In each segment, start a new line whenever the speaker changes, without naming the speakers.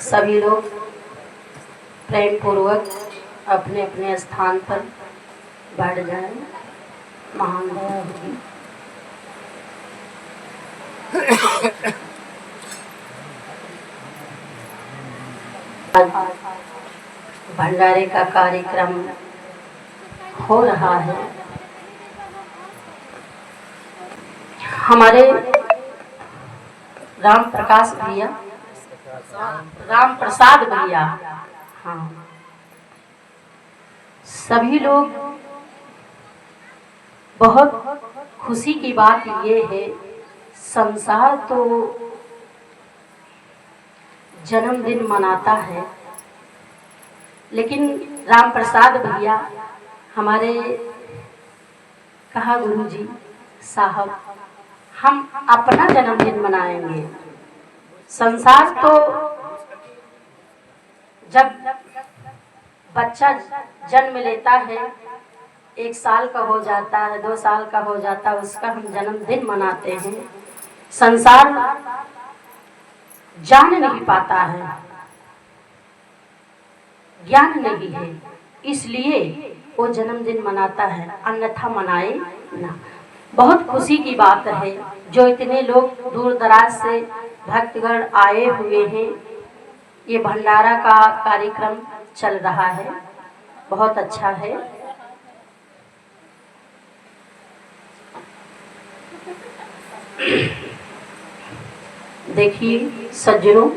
सभी लोग प्रेम पूर्वक अपने अपने स्थान पर बैठ जाएं। महान दया होगी। भंडारे का कार्यक्रम हो रहा है। हमारे राम प्रकाश भैया, राम प्रसाद भैया, हाँ, सभी लोग बहुत खुशी की बात ये है, संसार तो जन्मदिन मनाता है, लेकिन राम प्रसाद भैया हमारे कहा गुरुजी साहब हम अपना जन्मदिन मनाएंगे। संसार तो जब बच्चा जन्म लेता है, 1 साल का हो जाता है, 2 साल का हो जाता है, उसका हम जन्मदिन मनाते हैं। संसार जान नहीं पाता है, ज्ञान नहीं है, इसलिए वो जन्मदिन मनाता है, अन्यथा मनाए ना। बहुत खुशी की बात है जो इतने लोग दूर दराज से भक्तगण आए हुए हैं। ये भंडारा का कार्यक्रम चल रहा है, बहुत अच्छा है। देखिए सज्जनों,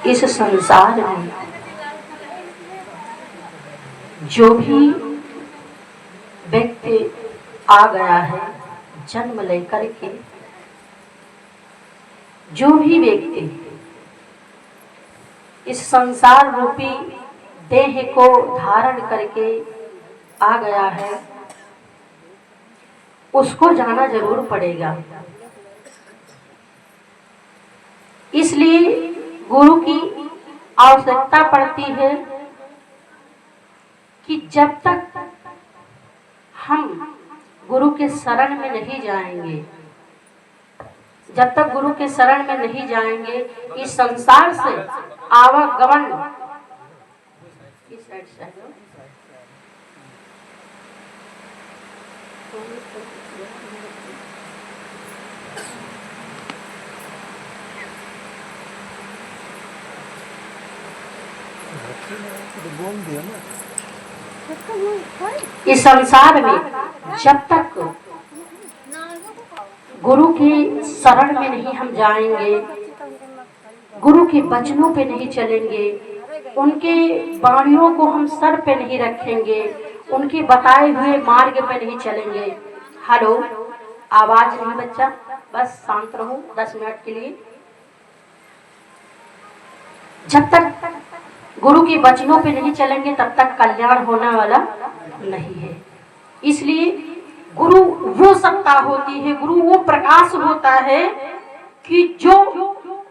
इस संसार में जो भी व्यक्ति आ गया है जन्म लेकर के, जो भी व्यक्ति इस संसार रूपी देह को धारण करके आ गया है, उसको जाना जरूर पड़ेगा। इसलिए गुरु की आवश्यकता पड़ती है कि जब तक हम गुरु के शरण में नहीं जाएंगे, जब तक गुरु के शरण में नहीं जाएंगे, इस संसार से आवागमन इस साइड से इस संसार में जब तक गुरु के शरण में नहीं हम जाएंगे, गुरु के वचनों पे नहीं चलेंगे, उनके वाणियों को हम सर पे नहीं रखेंगे, उनके बताए हुए मार्ग पे नहीं चलेंगे। हेलो, आवाज नहीं बच्चा, बस शांत रहो 10 मिनट के लिए। जब तक गुरु के वचनों पे नहीं चलेंगे तब तक कल्याण होने वाला नहीं है। इसलिए गुरु वो सत्ता होती है, गुरु वो प्रकाश होता है कि जो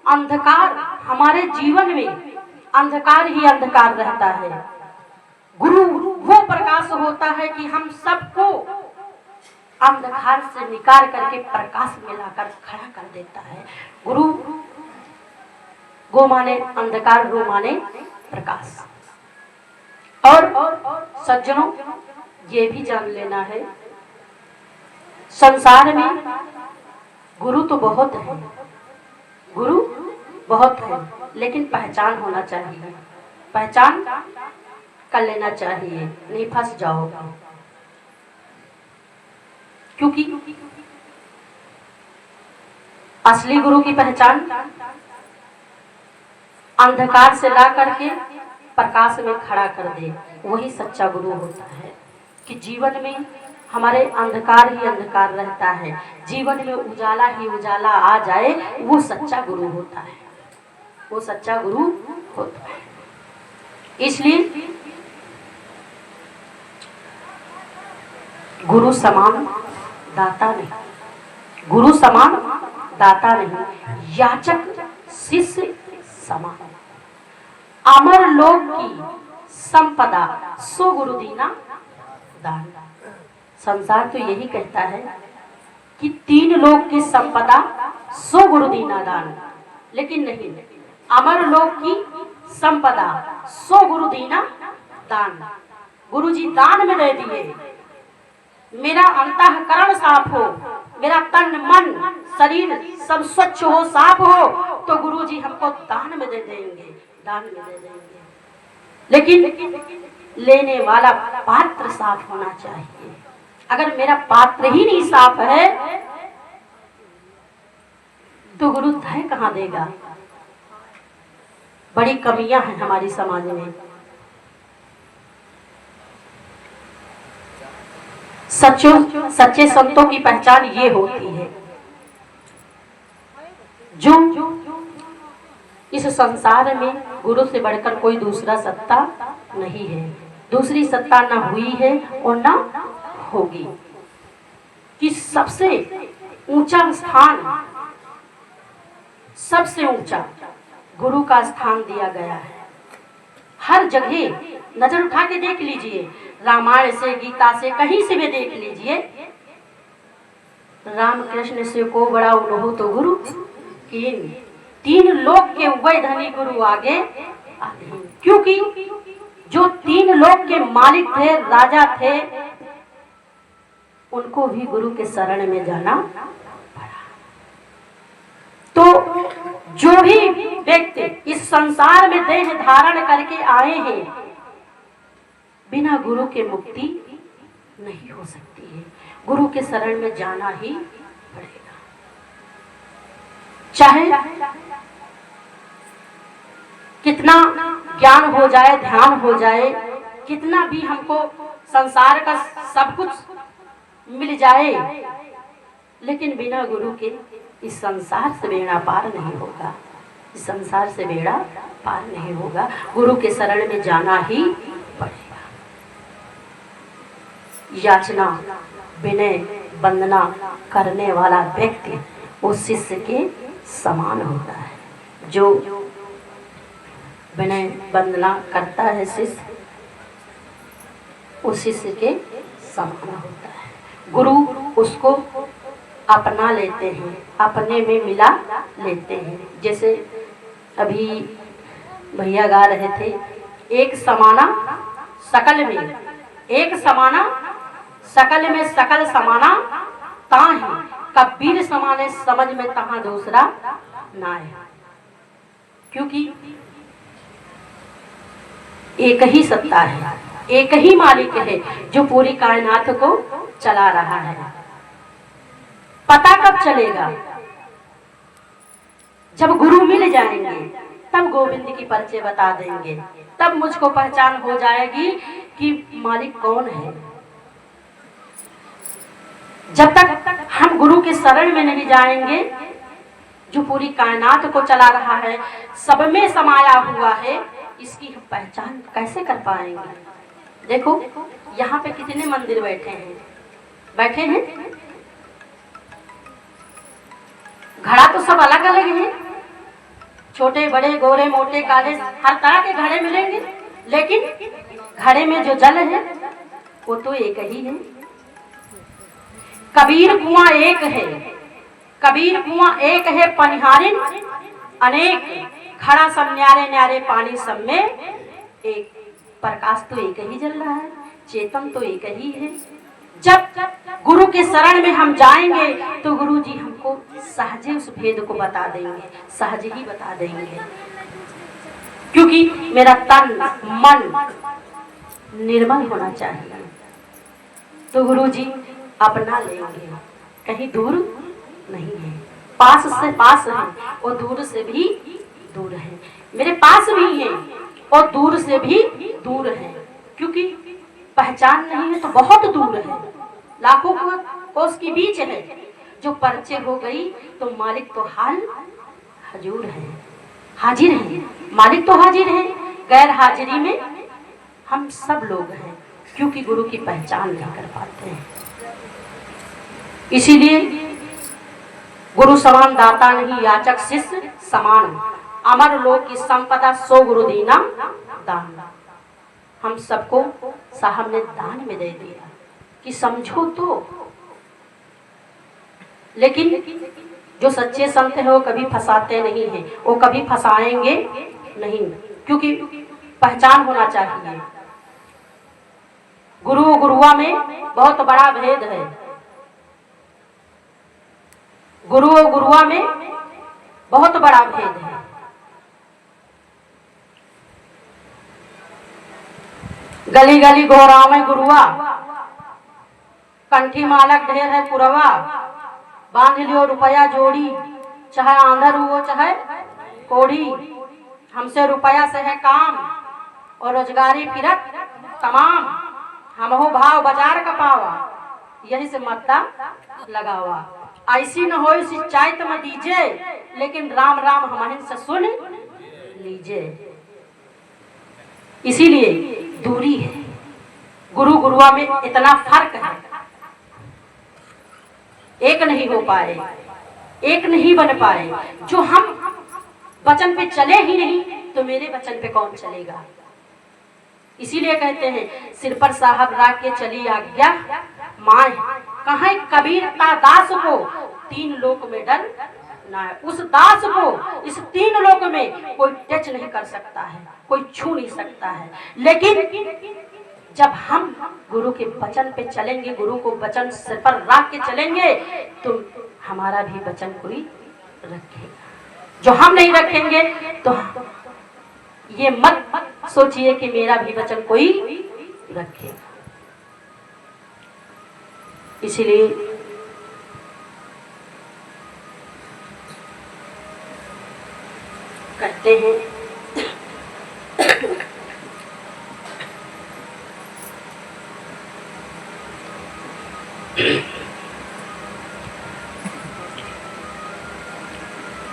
अंधकार हमारे जीवन में अंधकार ही अंधकार रहता है। गुरु वो प्रकाश होता है कि हम सबको अंधकार से निकाल करके प्रकाश में लाकर खड़ा कर देता है। गुरु गो माने अंधकार, रू माने प्रकाश। और सज्जनों, ये भी जान लेना है, संसार में गुरु तो बहुत है, गुरु बहुत है, लेकिन पहचान होना चाहिए, पहचान कर लेना चाहिए, नहीं फंस जाओगे। क्योंकि असली गुरु की पहचान अंधकार से ला करके प्रकाश में खड़ा कर दे, वही सच्चा गुरु होता है। कि जीवन में हमारे अंधकार ही अंधकार रहता है, जीवन में उजाला ही उजाला आ जाए, वो सच्चा गुरु होता है, वो सच्चा गुरु होता है। इसलिए गुरु समान दाता नहीं, गुरु समान दाता नहीं, याचक शिष्य समान। अमर लोक की संपदा सो गुरु दीना दान। संसार तो यही कहता है कि 3 लोक की संपदा सो गुरु दीना दान, लेकिन नहीं, अमर लोक की संपदा सो गुरु दीना दान। गुरु जी दान में दे दिए। मेरा अंतःकरण साफ हो, मेरा तन मन शरीर सब स्वच्छ हो, साफ हो, तो गुरु जी हमको दान में दे देंगे, दान में दे देंगे। लेकिन लेने वाला पात्र साफ होना चाहिए। अगर मेरा पात्र ही नहीं साफ है तो गुरु दया कहां देगा? बड़ी कमियां हैं हमारी समाज में। सच्चे संतों की पहचान ये होती है जो इस संसार में गुरु से बढ़कर कोई दूसरा सत्ता नहीं है, दूसरी सत्ता ना हुई है और ना होगी। कि सबसे ऊंचा स्थान, सबसे ऊंचा गुरु का स्थान दिया गया है। हर जगह नजर उठा के देख लीजिए, रामायण से, गीता से, कहीं से भी देख लीजिए, राम कृष्ण से को बड़ा उन्हो तो गुरु कीन, 3 लोक के वै धनी गुरु आगे आधीन। क्योंकि जो 3 लोक के मालिक थे, राजा थे, उनको भी गुरु के शरण में जाना पड़ा। तो जो भी व्यक्ति इस संसार में देह धारण करके आए हैं, बिना गुरु के मुक्ति नहीं हो सकती है। गुरु के शरण में जाना ही पड़ेगा। चाहे कितना ज्ञान हो जाए, ध्यान हो जाए, कितना भी हमको संसार का सब कुछ मिल जाए, लेकिन बिना गुरु के इस संसार से बेड़ा पार नहीं होगा। इस संसार से बेड़ा पार नहीं होगा। गुरु के शरण में जाना ही पड़ेगा। याचना, विनय, वंदना करने वाला व्यक्ति उस शिष्य के समान होता है। जो विनय वंदना करता है शिष्य, उस शिष्य के समान होता है। गुरु उसको अपना लेते हैं, अपने में मिला लेते हैं। जैसे अभी भैया गा रहे थे, एक समाना सकल में, एक समाना सकल में, सकल समाना ताहि, कबीर समाने समझ में तहां दूसरा ना है। क्योंकि एक ही सत्ता है, एक ही मालिक है जो पूरी कायनात को चला रहा है। पता कब चलेगा? जब गुरु मिल जाएंगे, तब गोविंद की परिचय बता देंगे, तब मुझको पहचान हो जाएगी कि मालिक कौन है। जब तक हम गुरु के शरण में नहीं जाएंगे, जो पूरी कायनात को चला रहा है, सब में समाया हुआ है, इसकी हम पहचान कैसे कर पाएंगे? देखो यहाँ पे कितने मंदिर बैठे हैं, घड़ा तो सब अलग अलग है, छोटे बड़े, गोरे मोटे, काले, हर तरह के घड़े मिलेंगे, लेकिन घड़े में जो जल है वो तो एक ही है। कबीर कुआं एक है, कबीर कुआं एक है, पनिहारिन अनेक, खड़ा सब न्यारे न्यारे, पानी सब में एक। प्रकाश तो एक ही जल रहा है, चेतन तो एक ही है। जब गुरु के शरण में हम जाएंगे तो गुरु जी हमको सहजे उस भेद को बता देंगे, सहज ही बता देंगे। क्योंकि मेरा तन मन निर्मल होना चाहिए, तो गुरु जी अपना लेंगे, कहीं दूर नहीं है। पास से पास है और दूर से भी दूर है। मेरे पास भी है और दूर से भी दूर है, क्योंकि पहचान नहीं है तो बहुत दूर है, लाखों कोस के बीच है। जो परिचय हो गई तो मालिक तो हाल हजूर है, हाजिर है, मालिक तो हाजिर है। गैर हाजिरी में हम सब लोग हैं, क्योंकि गुरु की पहचान नहीं कर पाते हैं। इसीलिए गुरु समान दाता नहीं, याचक शिष्य समान, अमर लोक की संपदा सो गुरु दीना दान। हम सबको साहब ने दान में दे दिया कि समझो तो लेकिन जो सच्चे संत हैं वो कभी फंसाते नहीं हैं, वो कभी फंसाएंगे नहीं, क्योंकि पहचान होना चाहिए। गुरु गुरुआ में बहुत बड़ा भेद है। गुरु और गुरुआ में बहुत बड़ा भेद है। गली गली गोराव में गुरुआ, कंठी मालक ढेर है पुरवा, बांध लियो रुपया जोड़ी, चाहे आंधर हुओ चाहे कोड़ी, हमसे रुपया से है काम और रोजगारी फिरत तमाम, हम हो भाव बाजार का पावा, यही से मत्ता लगावा। ऐसी न हो शिकायत में दीजिए, लेकिन राम राम हमारे से सुन लीजिए। इसीलिए दूरी है, गुरु गुरुआ में इतना फर्क है, एक नहीं हो पाए, एक नहीं बन पाए। जो हम वचन पे चले ही नहीं तो मेरे वचन पे कौन चलेगा। इसीलिए कहते हैं सिर पर साहब राख के चली आज्ञा माए, कहाँ कबीर ता दास को तीन लोक में डर ना है। उस दास को इस तीन लोक में कोई टच नहीं कर सकता है, कोई छू नहीं सकता है। लेकिन जब हम गुरु के वचन पे चलेंगे, गुरु को वचन सिर पर रख के चलेंगे, तो हमारा भी वचन कोई रखेगा। जो हम नहीं रखेंगे तो ये मत सोचिए कि मेरा भी वचन कोई रखेगा। इसलिए कहते हैं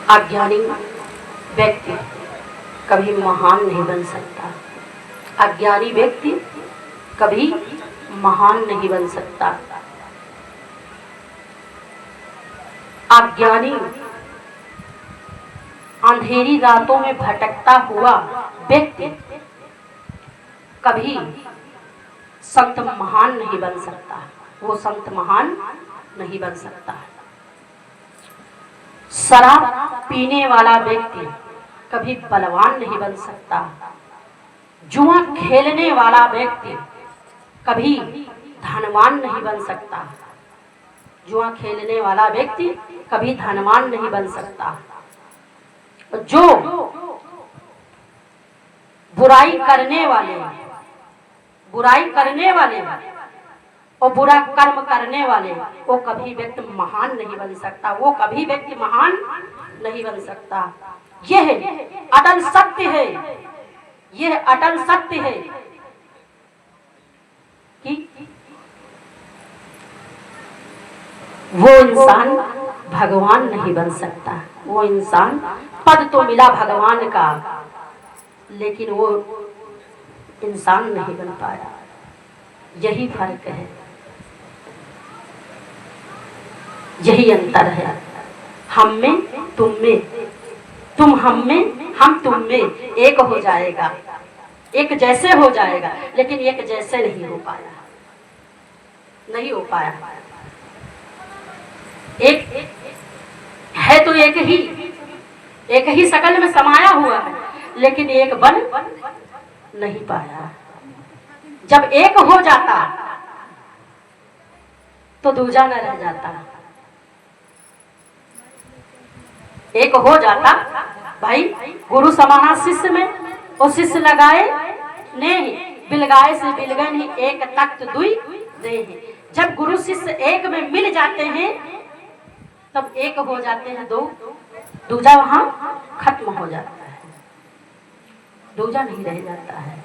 अज्ञानी व्यक्ति कभी महान नहीं बन सकता। अज्ञानी व्यक्ति कभी महान नहीं बन सकता। अज्ञानी अंधेरी रातों में भटकता हुआ व्यक्ति कभी संत महान नहीं बन सकता। वो संत महान नहीं बन सकता। शराब पीने वाला व्यक्ति कभी बलवान नहीं बन सकता। जुआ खेलने वाला व्यक्ति कभी धनवान नहीं बन सकता। जुआ खेलने वाला व्यक्ति कभी धनवान नहीं बन सकता। जो बुराई करने वाले और बुरा कर्म करने वाले, वो कभी व्यक्ति महान नहीं बन सकता। वो कभी व्यक्ति महान नहीं बन सकता। यह अटल सत्य है, यह अटल सत्य है कि वो इंसान भगवान नहीं बन सकता। वो इंसान पद तो मिला भगवान का, लेकिन वो इंसान नहीं बन पाया। यही फर्क है, यही अंतर है। हम में तुम में, तुम हम में हम तुम में एक हो जाएगा, एक जैसे हो जाएगा, लेकिन एक जैसे नहीं हो पाया, नहीं हो पाया। एक है तो एक ही शकल में समाया हुआ है, लेकिन एक बन नहीं पाया। जब एक हो जाता तो दूजा न रह जाता। एक हो जाता भाई, गुरु समाना शिष्य में, और शिष्य लगाए नहीं, बिलगाए से बिलगन ही एक तख्त दुई दे। जब गुरु शिष्य एक में मिल जाते हैं तब एक हो जाते हैं दो, दूजा वहां खत्म हो जाता है, दूजा नहीं रह जाता है।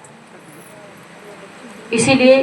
इसीलिए